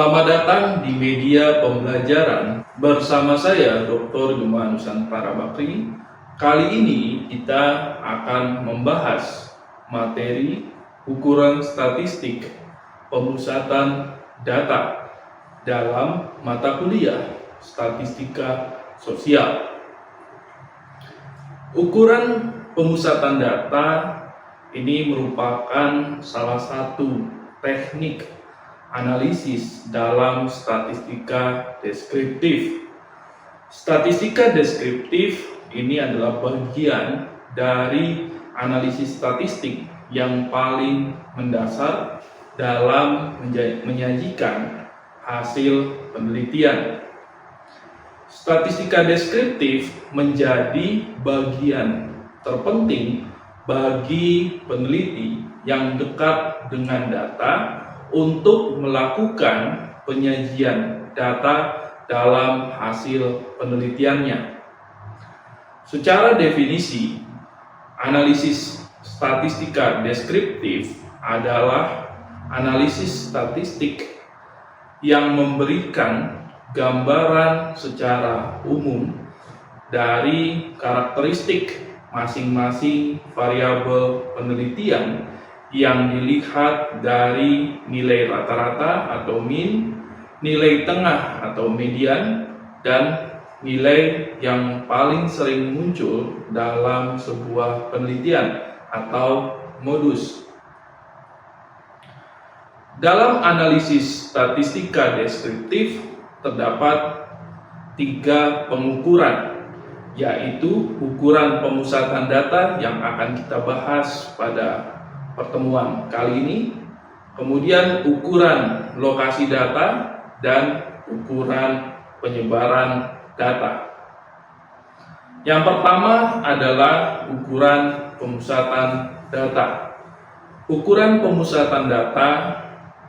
Selamat datang di media pembelajaran bersama saya Dr. Juma Nusantara Bakri. Kali ini kita akan membahas materi ukuran statistik pemusatan data dalam mata kuliah Statistika Sosial. Ukuran pemusatan data ini merupakan salah satu teknik analisis dalam statistika deskriptif. Statistika deskriptif ini adalah bagian dari analisis statistik yang paling mendasar dalam menyajikan hasil penelitian. Statistika deskriptif menjadi bagian terpenting bagi peneliti yang dekat dengan data untuk melakukan penyajian data dalam hasil penelitiannya. Secara definisi, analisis statistika deskriptif adalah analisis statistik yang memberikan gambaran secara umum dari karakteristik masing-masing variabel penelitian yang dilihat dari nilai rata-rata atau mean, nilai tengah atau median, dan nilai yang paling sering muncul dalam sebuah penelitian atau modus. Dalam analisis statistika deskriptif terdapat 3 pengukuran, yaitu ukuran pemusatan data yang akan kita bahas pada pertemuan kali ini, kemudian ukuran lokasi data dan ukuran penyebaran data. Yang pertama adalah ukuran pemusatan data. Ukuran pemusatan data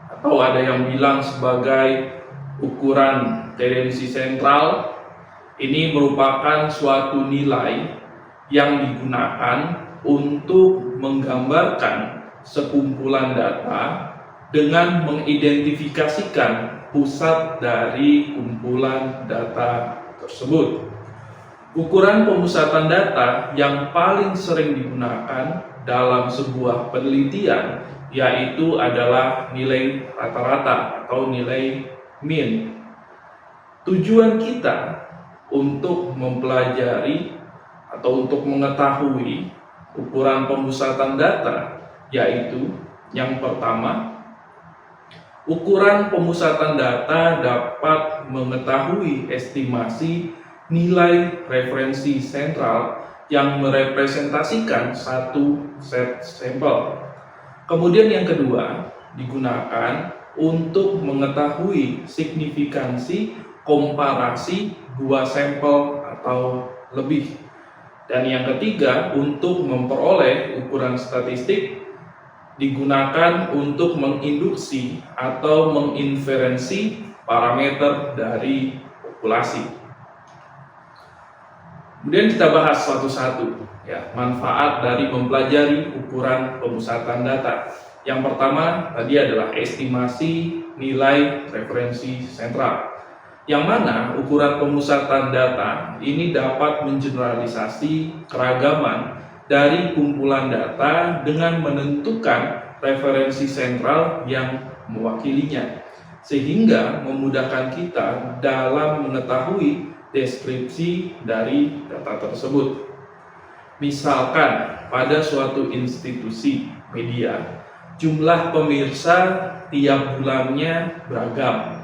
atau ada yang bilang sebagai ukuran tendensi sentral ini merupakan suatu nilai yang digunakan untuk menggambarkan sekumpulan data dengan mengidentifikasikan pusat dari kumpulan data tersebut. Ukuran pemusatan data yang paling sering digunakan dalam sebuah penelitian yaitu adalah nilai rata-rata atau nilai mean. Tujuan kita untuk mempelajari atau untuk mengetahui ukuran pemusatan data yaitu yang pertama, ukuran pemusatan data dapat mengetahui estimasi nilai referensi sentral yang merepresentasikan satu set sampel. Kemudian yang kedua, digunakan untuk mengetahui signifikansi komparasi 2 sampel atau lebih. Dan yang ketiga, untuk memperoleh ukuran statistik digunakan untuk menginduksi atau menginferensi parameter dari populasi. Kemudian kita bahas satu-satu ya, manfaat dari mempelajari ukuran pemusatan data. Yang pertama tadi adalah estimasi nilai referensi sentral, yang mana ukuran pemusatan data ini dapat mengeneralisasi keragaman dari kumpulan data dengan menentukan referensi sentral yang mewakilinya, sehingga memudahkan kita dalam mengetahui deskripsi dari data tersebut. Misalkan pada suatu institusi media, jumlah pemirsa tiap bulannya beragam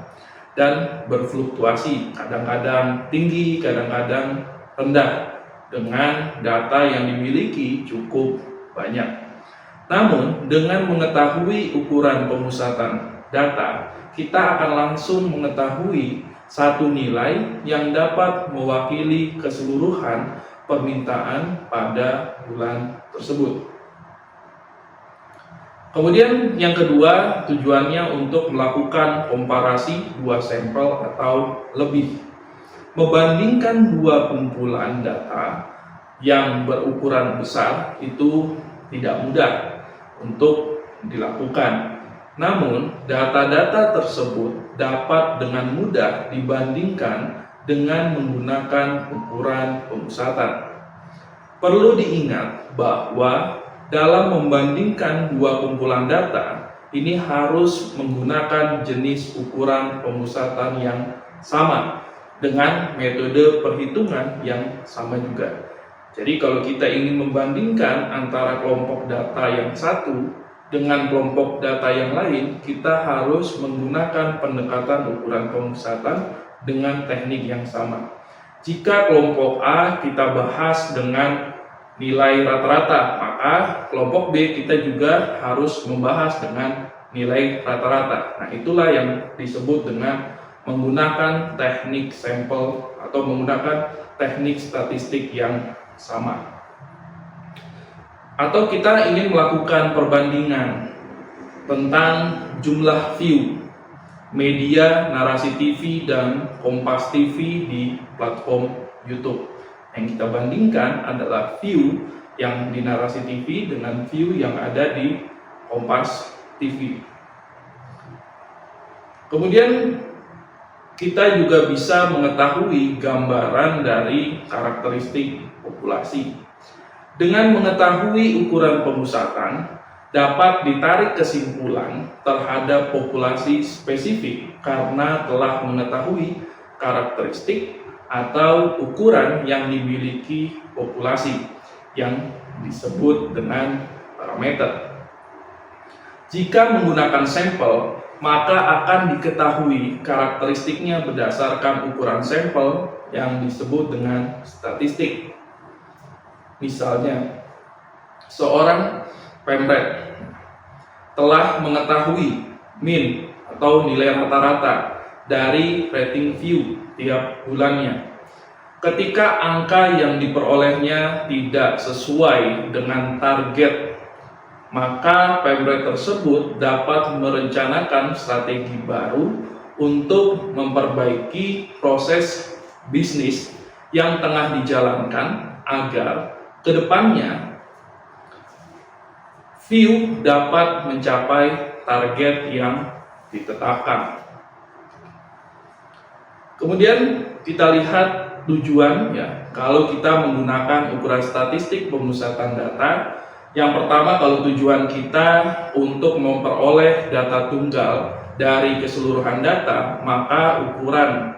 dan berfluktuasi, kadang-kadang tinggi, kadang-kadang rendah, dengan data yang dimiliki cukup banyak. Namun, dengan mengetahui ukuran pemusatan data, kita akan langsung mengetahui satu nilai yang dapat mewakili keseluruhan permintaan pada bulan tersebut. Kemudian yang kedua, tujuannya untuk melakukan komparasi 2 sampel atau lebih. Membandingkan 2 kumpulan data yang berukuran besar itu tidak mudah untuk dilakukan. Namun, data-data tersebut dapat dengan mudah dibandingkan dengan menggunakan ukuran pemusatan. Perlu diingat bahwa dalam membandingkan dua kumpulan data, ini harus menggunakan jenis ukuran pemusatan yang sama dengan metode perhitungan yang sama juga. Jadi kalau kita ingin membandingkan antara kelompok data yang satu dengan kelompok data yang lain, kita harus menggunakan pendekatan ukuran pemusatan dengan teknik yang sama. Jika kelompok A kita bahas dengan nilai rata-rata, maka kelompok B kita juga harus membahas dengan nilai rata-rata. Nah, itulah yang disebut dengan menggunakan teknik sampel atau menggunakan teknik statistik yang sama. Atau kita ingin melakukan perbandingan tentang jumlah view media Narasi TV dan Kompas TV di platform YouTube. Yang kita bandingkan adalah view yang di Narasi TV dengan view yang ada di Kompas TV. Kemudian kita juga bisa mengetahui gambaran dari karakteristik populasi. Dengan mengetahui ukuran pemusatan, dapat ditarik kesimpulan terhadap populasi spesifik karena telah mengetahui karakteristik atau ukuran yang dimiliki populasi yang disebut dengan parameter. Jika menggunakan sampel, maka akan diketahui karakteristiknya berdasarkan ukuran sampel yang disebut dengan statistik. Misalnya, seorang pemret telah mengetahui min atau nilai rata-rata dari rating view tiap bulannya. Ketika angka yang diperolehnya tidak sesuai dengan target, maka pemret tersebut dapat merencanakan strategi baru untuk memperbaiki proses bisnis yang tengah dijalankan agar kedepannya view dapat mencapai target yang ditetapkan. Kemudian kita lihat tujuan ya, kalau kita menggunakan ukuran statistik pemusatan data. Yang pertama, kalau tujuan kita untuk memperoleh data tunggal dari keseluruhan data, maka ukuran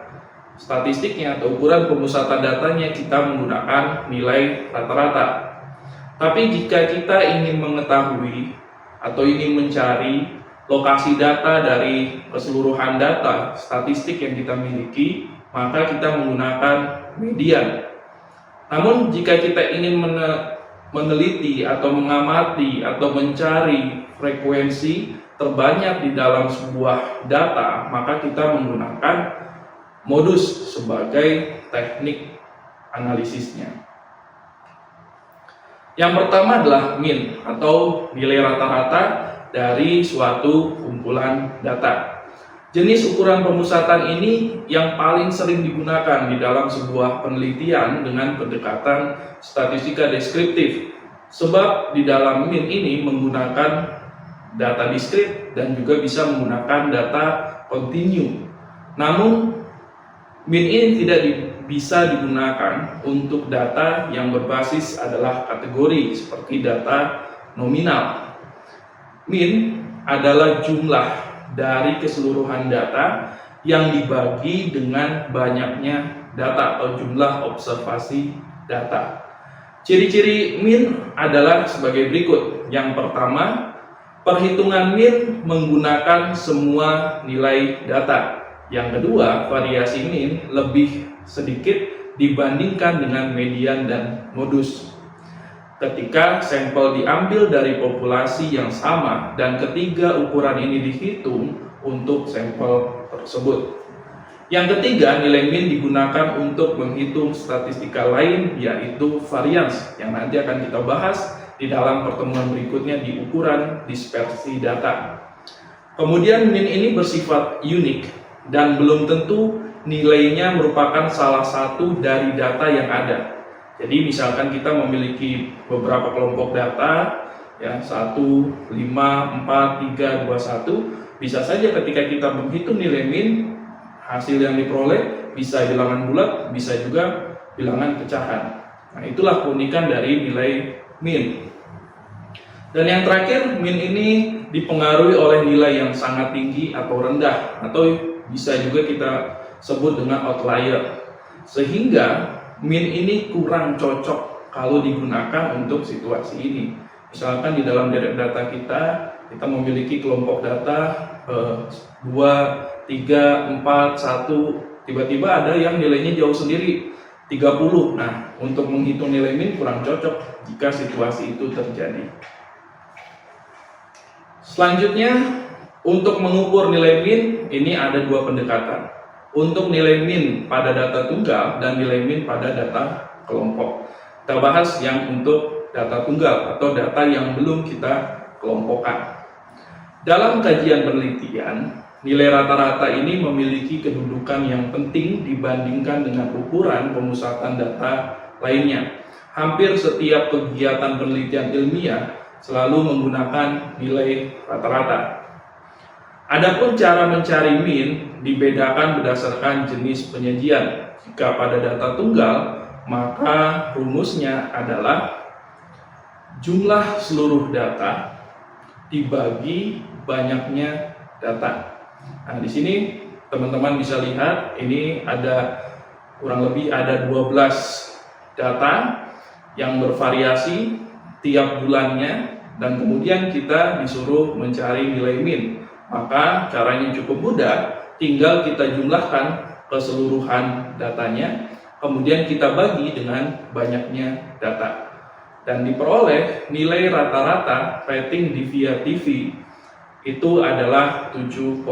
statistiknya atau ukuran pemusatan datanya kita menggunakan nilai rata-rata. Tapi jika kita ingin mengetahui atau ingin mencari lokasi data dari keseluruhan data statistik yang kita miliki, maka kita menggunakan median. Namun jika kita ingin meneliti atau mengamati atau mencari frekuensi terbanyak di dalam sebuah data, maka kita menggunakan modus sebagai teknik analisisnya. Yang pertama adalah min atau nilai rata-rata dari suatu kumpulan data. Jenis ukuran pemusatan ini yang paling sering digunakan di dalam sebuah penelitian dengan pendekatan statistika deskriptif. Sebab di dalam min ini menggunakan data diskrit dan juga bisa menggunakan data kontinu. Namun min ini tidak bisa digunakan untuk data yang berbasis adalah kategori seperti data nominal. Min adalah jumlah dari keseluruhan data yang dibagi dengan banyaknya data atau jumlah observasi data. Ciri-ciri min adalah sebagai berikut. Yang pertama, perhitungan min menggunakan semua nilai data. Yang kedua, variasi min lebih sedikit dibandingkan dengan median dan modus. Ketika sampel diambil dari populasi yang sama dan ketiga ukuran ini dihitung untuk sampel tersebut. Yang ketiga, nilai min digunakan untuk menghitung statistika lain, yaitu varians, yang nanti akan kita bahas di dalam pertemuan berikutnya di ukuran dispersi data. Kemudian min ini bersifat unik dan belum tentu nilainya merupakan salah satu dari data yang ada. Jadi misalkan kita memiliki beberapa kelompok data ya 1, 5, 4, 3, 2, 1, bisa saja ketika kita menghitung nilai min, hasil yang diperoleh bisa bilangan bulat, bisa juga bilangan pecahan. Nah, itulah keunikan dari nilai min. Dan yang terakhir, min ini dipengaruhi oleh nilai yang sangat tinggi atau rendah, atau bisa juga kita sebut dengan outlier. Sehingga min ini kurang cocok kalau digunakan untuk situasi ini. Misalkan di dalam data kita memiliki kelompok data 2, 3, 4, 1, tiba-tiba ada yang nilainya jauh sendiri 30. Nah, untuk menghitung nilai min kurang cocok jika situasi itu terjadi. Selanjutnya, untuk mengukur nilai min ini ada dua pendekatan. Untuk nilai min pada data tunggal dan nilai min pada data kelompok. Kita bahas yang untuk data tunggal atau data yang belum kita kelompokkan. Dalam kajian penelitian, nilai rata-rata ini memiliki kedudukan yang penting dibandingkan dengan ukuran pemusatan data lainnya. Hampir setiap kegiatan penelitian ilmiah selalu menggunakan nilai rata-rata. Adapun cara mencari min dibedakan berdasarkan jenis penyajian. Jika pada data tunggal, maka rumusnya adalah jumlah seluruh data dibagi banyaknya data. Nah, di sini teman-teman bisa lihat ini ada kurang lebih ada 12 data yang bervariasi tiap bulannya, dan kemudian kita disuruh mencari nilai min. Maka caranya cukup mudah, tinggal kita jumlahkan keseluruhan datanya, kemudian kita bagi dengan banyaknya data, dan diperoleh nilai rata-rata rating DVR-TV itu adalah 7,4.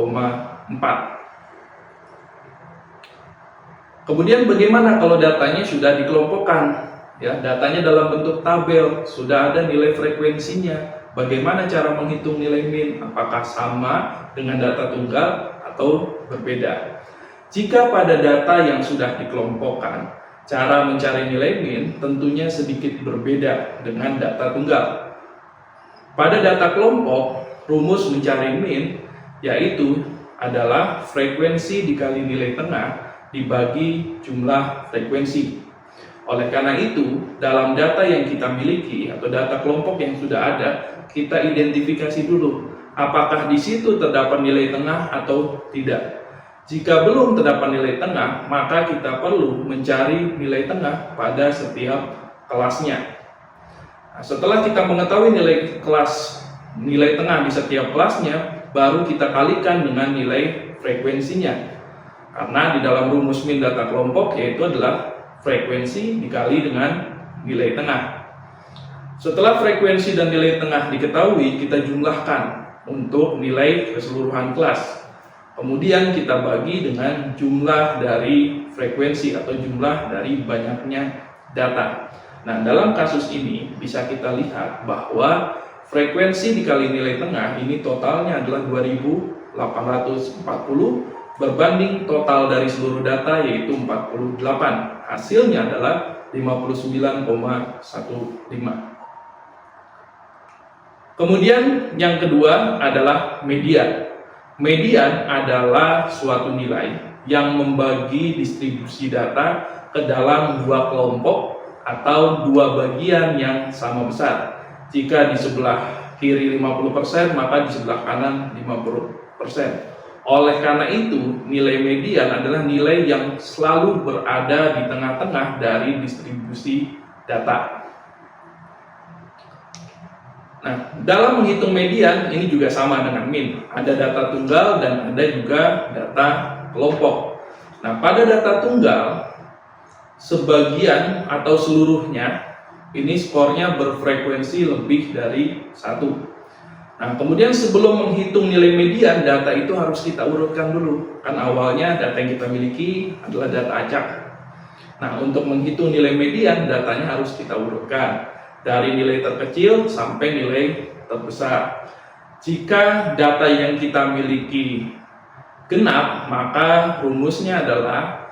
Kemudian bagaimana kalau datanya sudah dikelompokkan? Ya, datanya dalam bentuk tabel, sudah ada nilai frekuensinya. Bagaimana cara menghitung nilai min? Apakah sama dengan data tunggal atau berbeda? Jika pada data yang sudah dikelompokkan, cara mencari nilai min tentunya sedikit berbeda dengan data tunggal. Pada data kelompok, rumus mencari min yaitu adalah frekuensi dikali nilai tengah dibagi jumlah frekuensi. Oleh karena itu, dalam data yang kita miliki atau data kelompok yang sudah ada, kita identifikasi dulu apakah di situ terdapat nilai tengah atau tidak. Jika belum terdapat nilai tengah, maka kita perlu mencari nilai tengah pada setiap kelasnya. Nah, setelah kita mengetahui nilai tengah di setiap kelasnya, baru kita kalikan dengan nilai frekuensinya. Karena di dalam rumus min data kelompok yaitu adalah frekuensi dikali dengan nilai tengah. Setelah frekuensi dan nilai tengah diketahui, kita jumlahkan untuk nilai keseluruhan kelas. Kemudian kita bagi dengan jumlah dari frekuensi atau jumlah dari banyaknya data. Nah, dalam kasus ini bisa kita lihat bahwa frekuensi dikali nilai tengah ini totalnya adalah 2840 berbanding total dari seluruh data yaitu 48. Hasilnya adalah 59,15. Kemudian yang kedua adalah median. Median adalah suatu nilai yang membagi distribusi data ke dalam dua kelompok atau dua bagian yang sama besar. Jika di sebelah kiri 50%, maka di sebelah kanan 50%. Oleh karena itu, nilai median adalah nilai yang selalu berada di tengah-tengah dari distribusi data. Nah, dalam menghitung median ini juga sama dengan min. Ada data tunggal dan ada juga data kelompok. Nah, pada data tunggal, sebagian atau seluruhnya ini skornya berfrekuensi lebih dari 1. Nah, kemudian sebelum menghitung nilai median, data itu harus kita urutkan dulu. Kan awalnya data yang kita miliki adalah data acak. Nah, untuk menghitung nilai median, datanya harus kita urutkan dari nilai terkecil sampai nilai terbesar. Jika data yang kita miliki genap, maka rumusnya adalah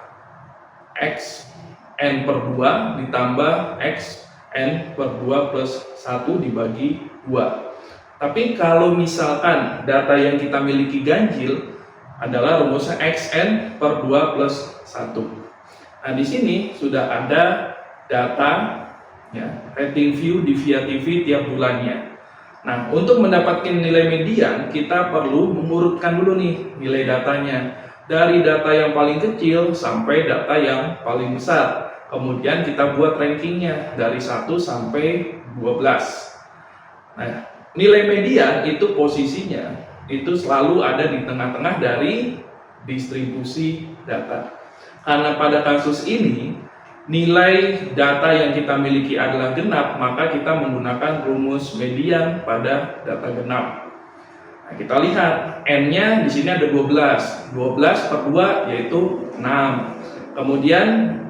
xn per 2 ditambah xn per 2 plus 1 dibagi 2. Tapi kalau misalkan data yang kita miliki ganjil adalah rumusnya XN per 2 plus 1. Nah, di sini sudah ada data ya, rating view deviativity tiap bulannya. Nah, untuk mendapatkan nilai median, kita perlu mengurutkan dulu nih nilai datanya. Dari data yang paling kecil sampai data yang paling besar. Kemudian kita buat rankingnya dari 1 sampai 12. Nah, nilai median itu posisinya itu selalu ada di tengah-tengah dari distribusi data. Karena pada kasus ini nilai data yang kita miliki adalah genap, maka kita menggunakan rumus median pada data genap. Nah, kita lihat N-nya di sini ada 12. 12 per 2 yaitu 6. Kemudian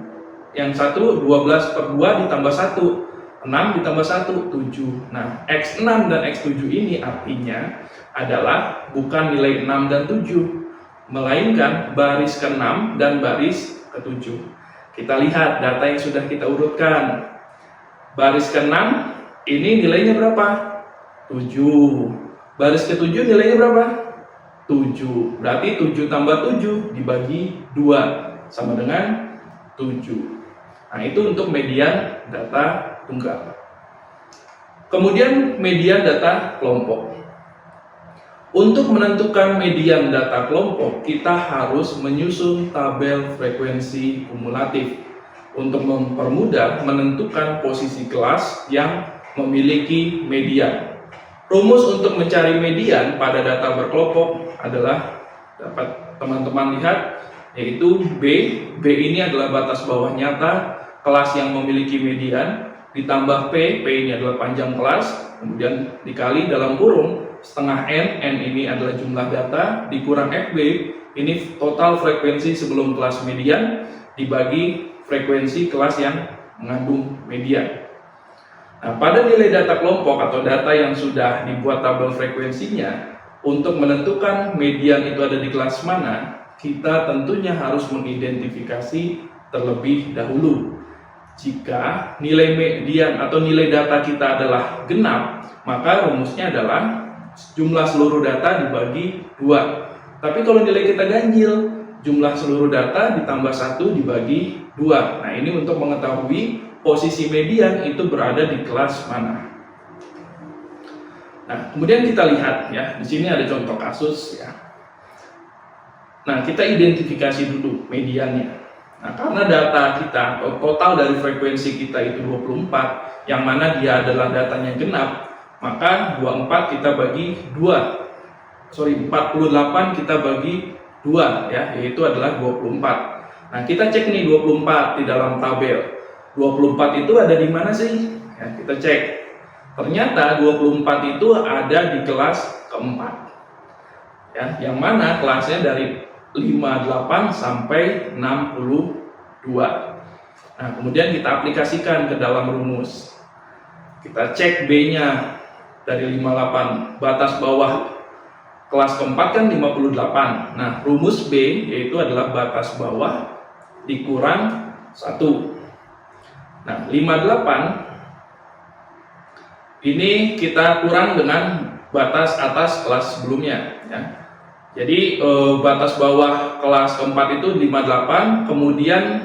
yang satu 12 per 2 ditambah 1. 6 ditambah 1, 7. Nah, X6 dan X7 ini artinya adalah bukan nilai 6 dan 7, melainkan baris ke-6 dan baris ke-7. Kita lihat data yang sudah kita urutkan. Baris ke-6 ini nilainya berapa? 7. Baris ke-7 nilainya berapa? 7. Berarti 7 tambah 7 dibagi 2 sama dengan 7. Nah, itu untuk median data tunggal. Kemudian median data kelompok. Untuk menentukan median data kelompok, kita harus menyusun tabel frekuensi kumulatif untuk mempermudah menentukan posisi kelas yang memiliki median. Rumus untuk mencari median pada data berkelompok adalah dapat teman-teman lihat, yaitu B. B ini adalah batas bawah nyata kelas yang memiliki median, ditambah P ini adalah panjang kelas, kemudian dikali dalam kurung setengah N ini adalah jumlah data, dikurang FB, ini total frekuensi sebelum kelas median, dibagi frekuensi kelas yang mengandung median. Nah, pada nilai data kelompok atau data yang sudah dibuat tabel frekuensinya, untuk menentukan median itu ada di kelas mana, kita tentunya harus mengidentifikasi terlebih dahulu. Jika nilai median atau nilai data kita adalah genap, maka rumusnya adalah jumlah seluruh data dibagi 2. Tapi kalau nilai kita ganjil, jumlah seluruh data ditambah 1 dibagi 2. Nah, ini untuk mengetahui posisi median itu berada di kelas mana. Nah, kemudian kita lihat ya, di sini ada contoh kasus ya. Nah, kita identifikasi dulu mediannya. Nah, karena data kita total dari frekuensi kita itu 24, yang mana dia adalah datanya genap, maka 24 kita bagi 48 kita bagi 2 ya, yaitu adalah 24. Nah, kita cek nih 24 di dalam tabel. 24 itu ada di mana sih? Ya, kita cek. Ternyata 24 itu ada di kelas keempat. Ya, yang mana kelasnya dari 58 sampai 62. Nah, kemudian kita aplikasikan ke dalam rumus. Kita cek B-nya dari 58, batas bawah kelas keempat kan 58. Nah, rumus B yaitu adalah batas bawah dikurang 1. Nah, 58 ini kita kurang dengan batas atas kelas sebelumnya ya. Jadi batas bawah kelas keempat itu 58, kemudian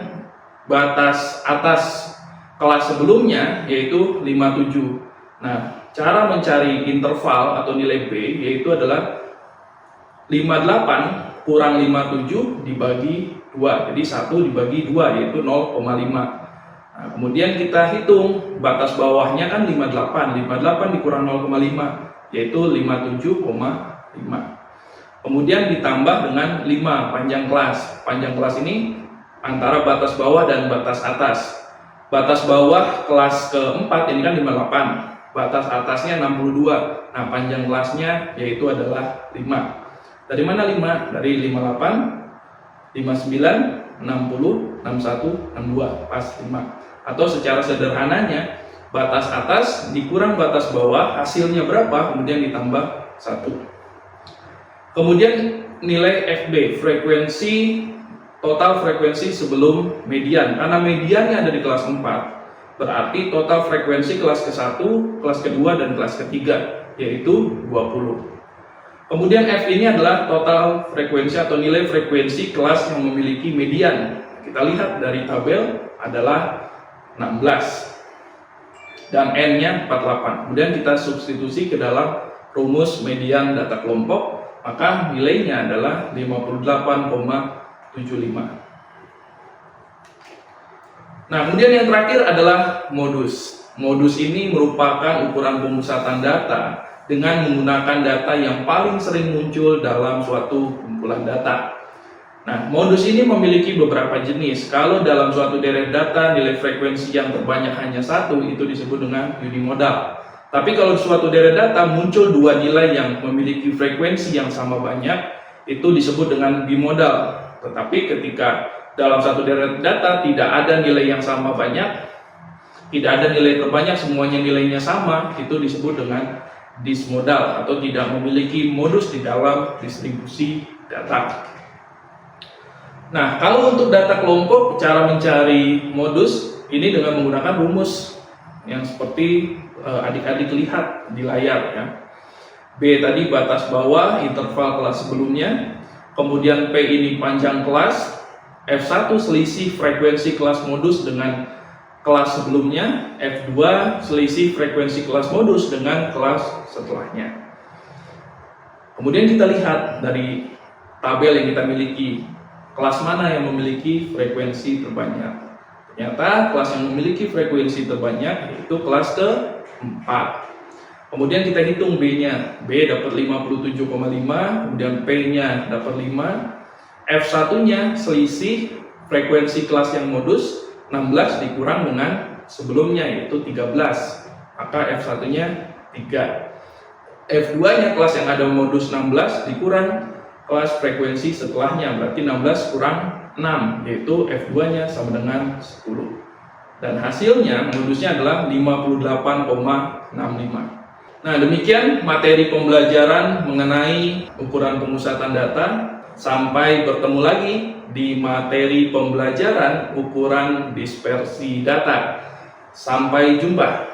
batas atas kelas sebelumnya yaitu 57. Nah, cara mencari interval atau nilai B yaitu adalah 58 kurang 57 dibagi 2. Jadi 1 dibagi 2 yaitu 0,5. Nah, kemudian kita hitung batas bawahnya kan 58. 58 dikurang 0,5 yaitu 57,5. Kemudian ditambah dengan 5 panjang kelas. Panjang kelas ini antara batas bawah dan batas atas. Batas bawah kelas keempat ini kan 58. Batas atasnya 62. Nah, panjang kelasnya yaitu adalah 5. Dari mana 5? Dari 58, 59, 60, 61, 62. Pas 5. Atau secara sederhananya, batas atas dikurang batas bawah, hasilnya berapa? Kemudian ditambah 1. Kemudian nilai FB, total frekuensi sebelum median. Karena mediannya ada di kelas 4, berarti total frekuensi kelas ke-1, kelas kedua, dan kelas ketiga. yaitu 20. Kemudian F ini adalah total frekuensi atau nilai frekuensi kelas yang memiliki median. Kita lihat dari tabel adalah 16 dan N-nya 48. Kemudian kita substitusi ke dalam rumus median data kelompok, maka nilainya adalah 58,75. Nah, kemudian yang terakhir adalah modus. Modus ini merupakan ukuran pemusatan data dengan menggunakan data yang paling sering muncul dalam suatu kumpulan data. Nah, modus ini memiliki beberapa jenis. Kalau dalam suatu deret data nilai frekuensi yang terbanyak hanya satu, itu disebut dengan unimodal. Tapi kalau suatu deret data muncul dua nilai yang memiliki frekuensi yang sama banyak, itu disebut dengan bimodal. Tetapi ketika dalam satu deret data tidak ada nilai yang sama banyak, tidak ada nilai terbanyak, semuanya nilainya sama, itu disebut dengan dismodal atau tidak memiliki modus di dalam distribusi data. Nah, kalau untuk data kelompok, cara mencari modus ini dengan menggunakan rumus yang seperti adik-adik lihat di layar ya. B tadi batas bawah interval kelas sebelumnya, kemudian P ini panjang kelas, F1 selisih frekuensi kelas modus dengan kelas sebelumnya, F2 selisih frekuensi kelas modus dengan kelas setelahnya. Kemudian kita lihat dari tabel yang kita miliki, kelas mana yang memiliki frekuensi terbanyak. Ternyata kelas yang memiliki frekuensi terbanyak yaitu kelas ke-4. Kemudian kita hitung B-nya. B dapat 57,5, kemudian P-nya dapat 5. F1-nya selisih frekuensi kelas yang modus 16 dikurang dengan sebelumnya yaitu 13. Maka F1-nya 3. F2-nya kelas yang ada modus 16 dikurang kelas frekuensi setelahnya, berarti 16 kurang 6, yaitu F2-nya sama dengan 10. Dan hasilnya modusnya adalah 58,65. Nah, demikian materi pembelajaran mengenai ukuran pemusatan data. Sampai bertemu lagi di materi pembelajaran ukuran dispersi data. Sampai jumpa.